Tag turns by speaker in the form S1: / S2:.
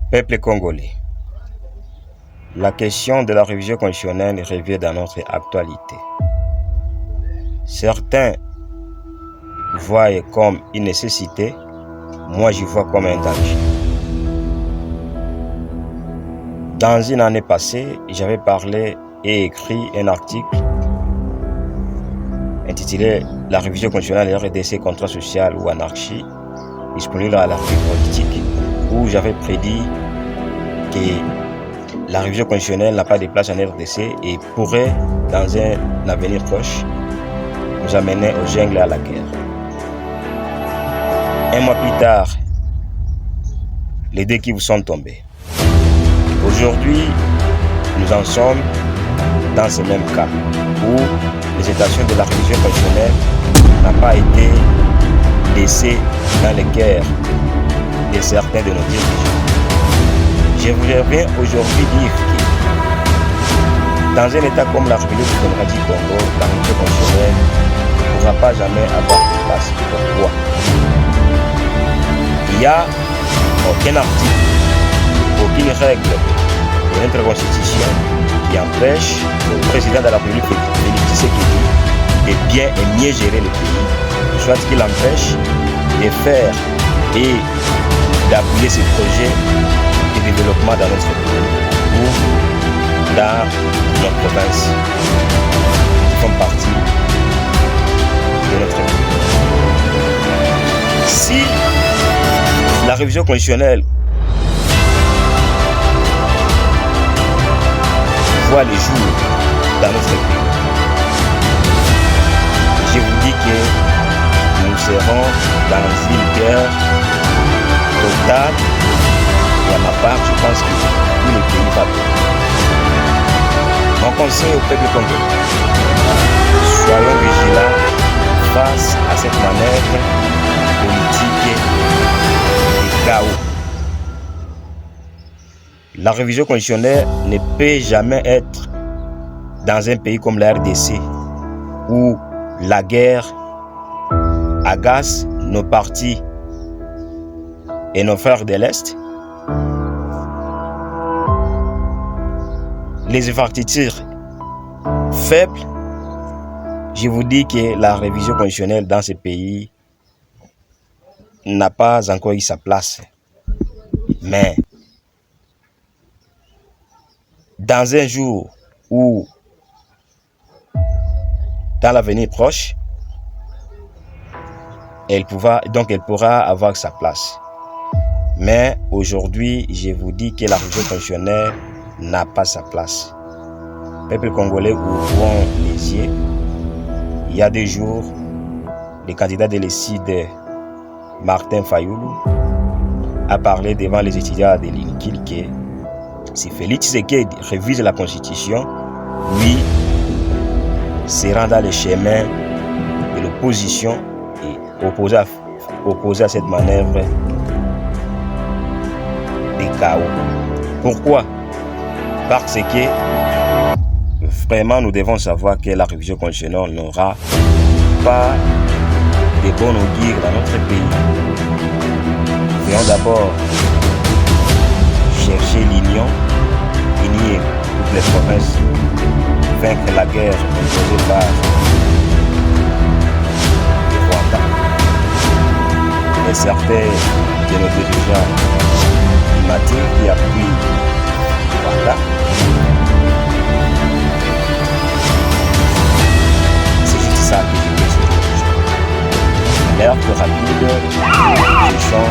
S1: Peuple congolais, la question de la révision constitutionnelle revient dans notre actualité. Certains voient comme une nécessité, moi j'y vois comme un danger. Dans une année passée, j'avais parlé et écrit un article intitulé « La révision constitutionnelle RDC, contrat social ou anarchie » disponible à l'article politique, où j'avais prédit que la révision constitutionnelle n'a pas de place en RDC et pourrait, dans un avenir proche, nous amener aux jungles et à la guerre. Un mois plus tard, les dés qui vous sont tombés. Aujourd'hui, nous en sommes dans ce même cas, où les intentions de la révision constitutionnelle n'ont pas été laissées dans les guerres de certains de nos dirigeants. Je voudrais aujourd'hui dire que dans un État comme la République démocratique du Congo, la révision constitutionnelle ne pourra pas jamais avoir de place. Pourquoi? Il n'y a aucun article, aucune règle de notre constitution qui empêche le président de la République, Félix Tshisekedi, de bien et mieux gérer le pays, soit qu'il empêche de faire et d'appuyer ces projets de développement dans notre pays ou dans nos provinces qui font partie de notre pays. Si la révision constitutionnelle voit le jour dans notre pays, je vous dis que nous serons dans une guerre totale. Et à ma part, je pense que tout le pays va bien. Mon conseil au peuple congolais, soyons vigilants face à cette manœuvre politique de chaos. La révision constitutionnelle ne peut jamais être dans un pays comme la RDC où la guerre agace nos partis et nos frères de l'Est. Les infrastructures faibles, je vous dis que la révision constitutionnelle dans ce pays n'a pas encore eu sa place. Mais dans un jour ou dans l'avenir proche, elle pourra avoir sa place. Mais aujourd'hui, je vous dis que la révision constitutionnelle n'a pas sa place. Peuple congolais, ouvrons les yeux. Il y a 2 jours, le candidat de l'ESID, Martin Fayoulou, a parlé devant les étudiants de l'INKIL que si Félix Tshisekedi révise la Constitution, lui sera dans le chemin de l'opposition et opposé à cette manœuvre de chaos. Pourquoi? Parce que vraiment nous devons savoir que la révision constitutionnelle n'aura pas de bon augure dans notre pays. Nous devons d'abord chercher l'union, unir toutes les provinces, vaincre la guerre imposée par le Rwanda et certains de nos dirigeants climatiques qui appuient le Rwanda. C'est juste ça que je veux dire. L'air plus rapide, je sens